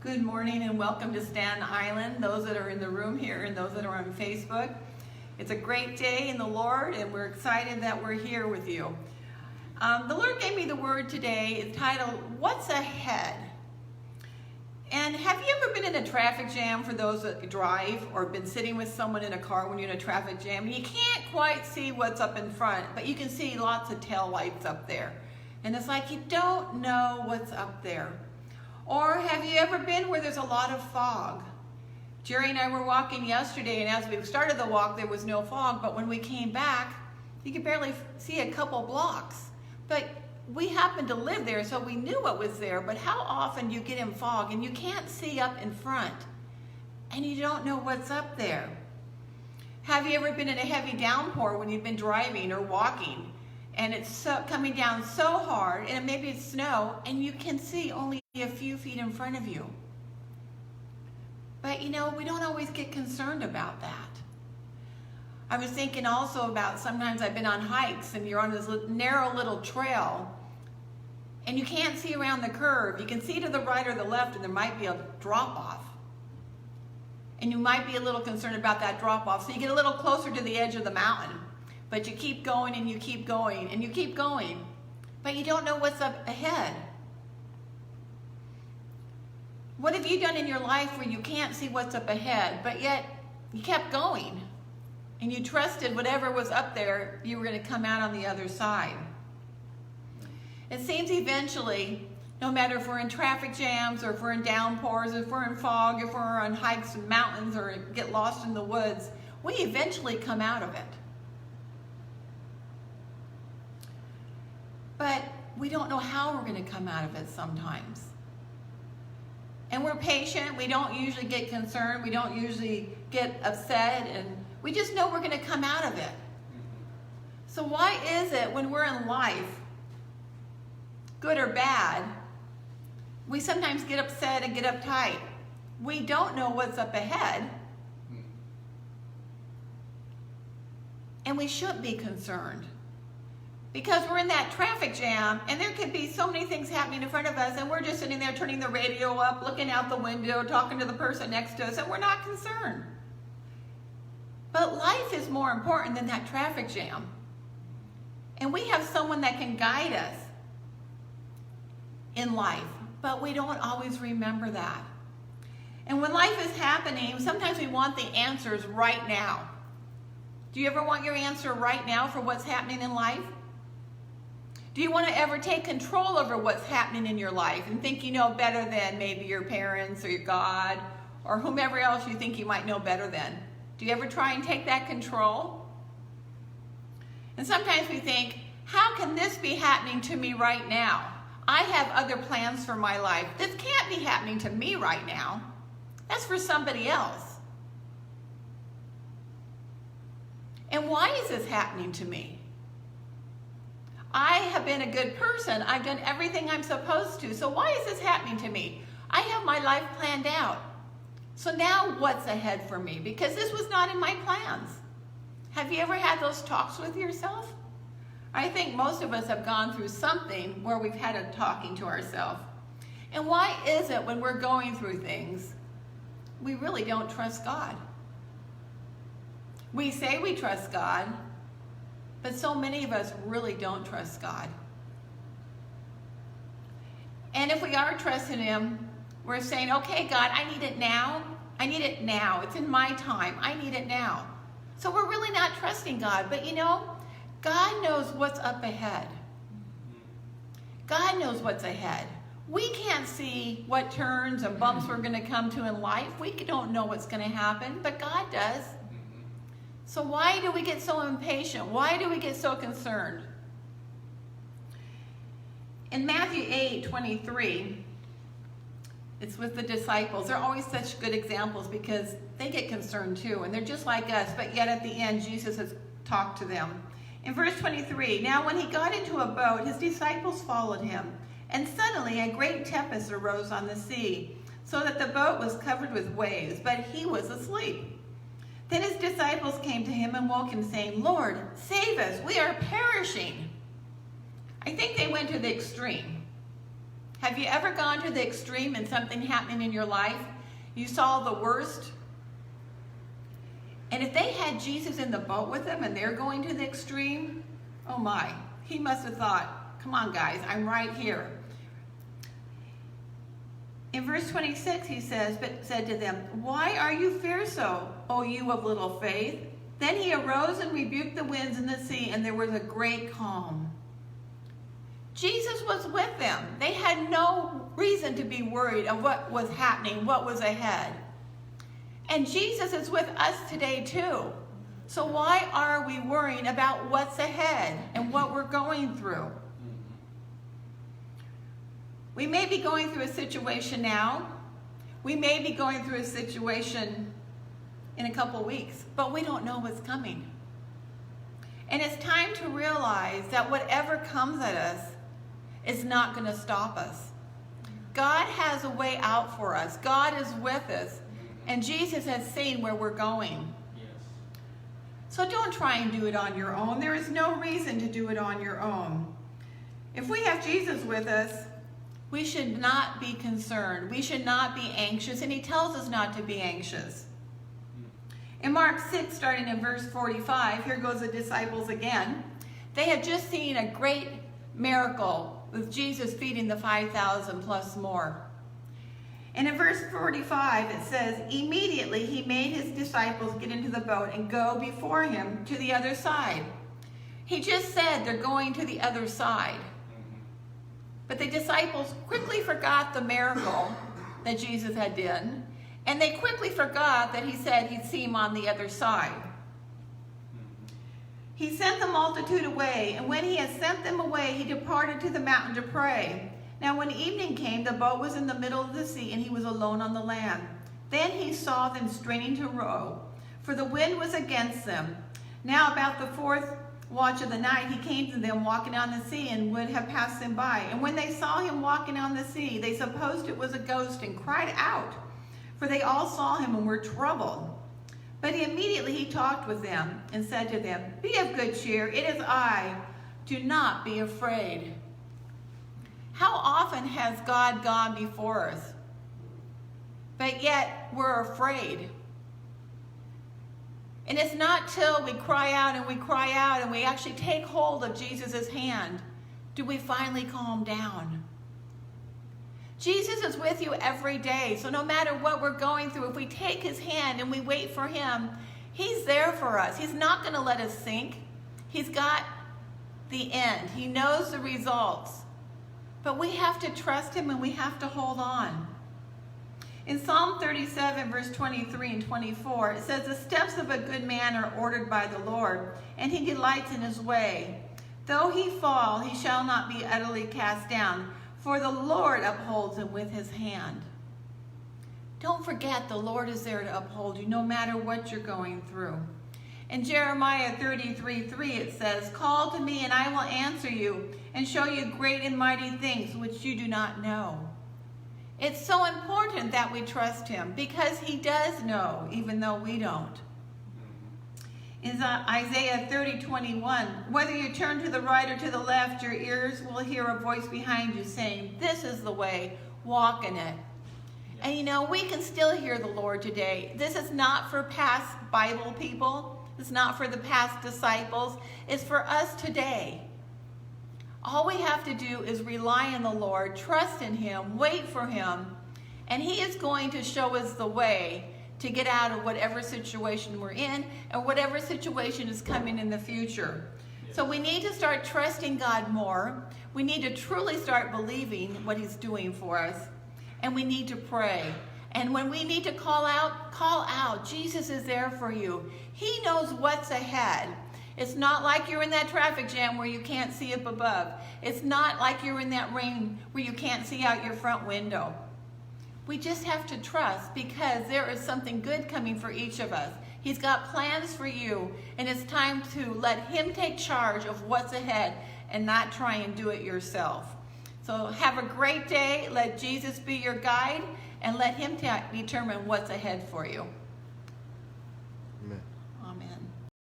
Good morning and welcome to Staten Island, those that are in the room here and those that are on Facebook. It's a great day in the Lord and we're excited that we're here with you. The Lord gave me the word today. It's titled, What's Ahead? And have you ever been in a traffic jam, for those that drive, or been sitting with someone in a car when you're in a traffic jam and you can't quite see what's up in front, but you can see lots of tail lights up there. And it's like you don't know what's up there. Or have you ever been where there's a lot of fog? Jerry and I were walking yesterday, and as we started the walk, there was no fog, but when we came back, you could barely see a couple blocks. But we happened to live there, so we knew what was there, but how often do you get in fog and you can't see up in front, and you don't know what's up there? Have you ever been in a heavy downpour when you've been driving or walking, and it's coming down so hard, and maybe it's snow, and you can see only a few feet in front of you? But you know, we don't always get concerned about that. I was thinking also about sometimes I've been on hikes and you're on this narrow little trail and you can't see around the curve. You can see to the right or the left and there might be a drop off. And you might be a little concerned about that drop off. So you get a little closer to the edge of the mountain. But you keep going and you keep going and you keep going. But you don't know what's up ahead. What have you done in your life where you can't see what's up ahead, but yet you kept going and you trusted whatever was up there, you were going to come out on the other side? It seems eventually, no matter if we're in traffic jams or if we're in downpours, if we're in fog, if we're on hikes and mountains or get lost in the woods, we eventually come out of it. But we don't know how we're going to come out of it sometimes. And we're patient, we don't usually get concerned, we don't usually get upset, and we just know we're going to come out of it. So why is it when we're in life, good or bad, we sometimes get upset and get uptight? We don't know what's up ahead, and we should be concerned. Because we're in that traffic jam and there could be so many things happening in front of us and we're just sitting there turning the radio up, looking out the window, talking to the person next to us, and we're not concerned. But life is more important than that traffic jam. And we have someone that can guide us in life, but we don't always remember that. And when life is happening, sometimes we want the answers right now. Do you ever want your answer right now for what's happening in life? Do you want to ever take control over what's happening in your life and think you know better than maybe your parents or your God or whomever else you think you might know better than? Do you ever try and take that control? And sometimes we think, how can this be happening to me right now? I have other plans for my life. This can't be happening to me right now. That's for somebody else. And why is this happening to me? I have been a good person. I've done everything I'm supposed to. So why is this happening to me? I have my life planned out. So now what's ahead for me? Because this was not in my plans. Have you ever had those talks with yourself? I think most of us have gone through something where we've had a talking to ourselves. And why is it when we're going through things, we really don't trust God? We say we trust God, but so many of us really don't trust God. And if we are trusting Him, we're saying, okay, God, I need it now. I need it now. It's in my time. I need it now. So we're really not trusting God. But you know, God knows what's up ahead. God knows what's ahead. We can't see what turns and bumps we're going to come to in life. We don't know what's going to happen, but God does. So why do we get so impatient? Why do we get so concerned? In Matthew 8:23, it's with the disciples. They're always such good examples because they get concerned too, and they're just like us, but yet at the end, Jesus has talked to them. In verse 23, now when he got into a boat, his disciples followed him, and suddenly a great tempest arose on the sea, so that the boat was covered with waves, but he was asleep. Then his disciples came to him and woke him, saying, Lord, save us, we are perishing. I think they went to the extreme. Have you ever gone to the extreme in something happening in your life? You saw the worst. And if they had Jesus in the boat with them and they're going to the extreme, oh my, he must have thought, come on guys, I'm right here. In verse 26 he says, but said to them, why are you fearful, O you of little faith? Then he arose and rebuked the winds and the sea, and there was a great calm. Jesus was with them. They had no reason to be worried of what was happening, what was ahead. And Jesus is with us today too. So why are we worrying about what's ahead and what we're going through? We may be going through a situation now. We may be going through a situation in a couple weeks, but we don't know what's coming. And it's time to realize that whatever comes at us is not going to stop us. God has a way out for us. God is with us. And Jesus has seen where we're going. Yes. So don't try and do it on your own. There is no reason to do it on your own. If we have Jesus with us, we should not be concerned. We should not be anxious. And he tells us not to be anxious. In Mark 6, starting in verse 45, here goes the disciples again. They had just seen a great miracle with Jesus feeding the 5,000 plus more. And in verse 45 it says, immediately he made his disciples get into the boat and go before him to the other side. He just said they're going to the other side. But the disciples quickly forgot the miracle that Jesus had done, and they quickly forgot that he said he'd see him on the other side. He sent the multitude away, and when he had sent them away, he departed to the mountain to pray. Now when evening came, the boat was in the middle of the sea, and he was alone on the land. Then he saw them straining to row, for the wind was against them. Now about the fourth watch of the night, he came to them walking on the sea, and would have passed them by. And when they saw him walking on the sea, they supposed it was a ghost, and cried out, for they all saw him and were troubled. But immediately he talked with them, and said to them, be of good cheer, it is I, do not be afraid. How often has God gone before us, but yet we're afraid? And it's not till we cry out and we actually take hold of Jesus' hand do we finally calm down. Jesus is with you every day, so no matter what we're going through, if we take his hand and we wait for him, he's there for us. He's not going to let us sink. He's got the end. He knows the results. But we have to trust him and we have to hold on. In Psalm 37, verse 23 and 24, it says, the steps of a good man are ordered by the Lord, and he delights in his way. Though he fall, he shall not be utterly cast down, for the Lord upholds him with his hand. Don't forget, the Lord is there to uphold you no matter what you're going through. In Jeremiah 33:3 it says, call to me and I will answer you and show you great and mighty things which you do not know. It's so important that we trust him because he does know, even though we don't. In Isaiah 30:21, whether you turn to the right or to the left, your ears will hear a voice behind you saying, this is the way, walk in it. And you know, we can still hear the Lord today. This is not for past Bible people. It's not for the past disciples. It's for us today. All we have to do is rely on the Lord, trust in him, wait for him, and he is going to show us the way to get out of whatever situation we're in and whatever situation is coming in the future. So we need to start trusting God more. We need to truly start believing what he's doing for us. And we need to pray. And when we need to call out, call out. Jesus is there for you. He knows what's ahead. It's not like you're in that traffic jam where you can't see up above. It's not like you're in that rain where you can't see out your front window. We just have to trust because there is something good coming for each of us. He's got plans for you, and it's time to let him take charge of what's ahead and not try and do it yourself. So have a great day. Let Jesus be your guide, and let him determine what's ahead for you.